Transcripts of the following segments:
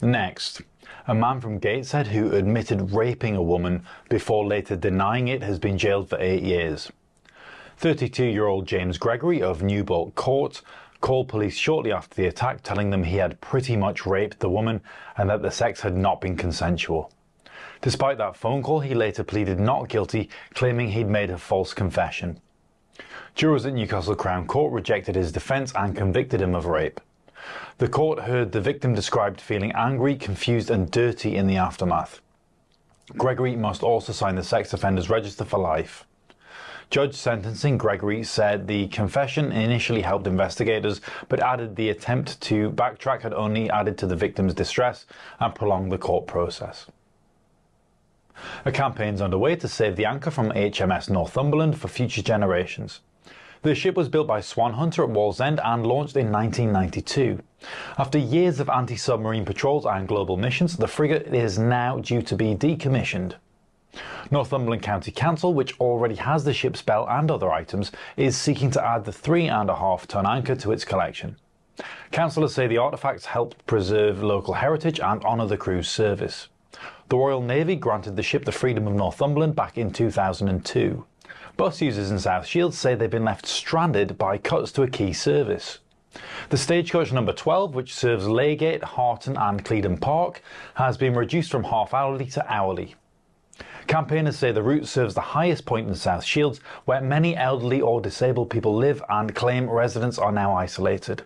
Next, a man from Gateshead who admitted raping a woman before later denying it has been jailed for 8 years. 32-year-old James Gregory of Newbolt Court called police shortly after the attack, telling them he had pretty much raped the woman and that the sex had not been consensual. Despite that phone call, he later pleaded not guilty, claiming he'd made a false confession. Jurors at Newcastle Crown Court rejected his defence and convicted him of rape. The court heard the victim described feeling angry, confused and dirty in the aftermath. Gregory must also sign the sex offenders register for life. Judge sentencing Gregory said the confession initially helped investigators, but added the attempt to backtrack had only added to the victim's distress and prolonged the court process. A campaign is underway to save the anchor from HMS Northumberland for future generations. The ship was built by Swan Hunter at Wallsend and launched in 1992. After years of anti-submarine patrols and global missions, the frigate is now due to be decommissioned. Northumberland County Council, which already has the ship's bell and other items, is seeking to add the 3.5-ton anchor to its collection. Councillors say the artefacts help preserve local heritage and honour the crew's service. The Royal Navy granted the ship the Freedom of Northumberland back in 2002. Bus users in South Shields say they've been left stranded by cuts to a key service. The stagecoach number 12, which serves Leygate, Harton and Cleedon Park, has been reduced from half-hourly to hourly. Campaigners say the route serves the highest point in South Shields, where many elderly or disabled people live, and claim residents are now isolated.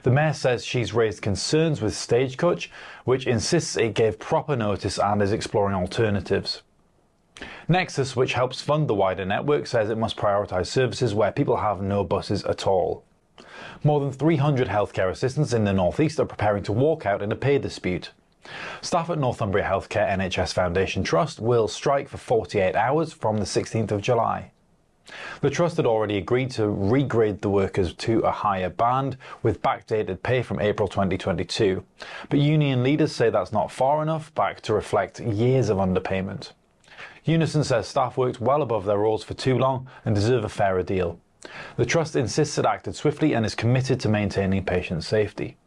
The Mayor says she's raised concerns with Stagecoach, which insists it gave proper notice and is exploring alternatives. Nexus, which helps fund the wider network, says it must prioritise services where people have no buses at all. More than 300 healthcare assistants in the North East are preparing to walk out in a pay dispute. Staff at Northumbria Healthcare NHS Foundation Trust will strike for 48 hours from the 16th of July. The Trust had already agreed to regrade the workers to a higher band with backdated pay from April 2022, but union leaders say that's not far enough back to reflect years of underpayment. Unison says staff worked well above their roles for too long and deserve a fairer deal. The Trust insists it acted swiftly and is committed to maintaining patient safety.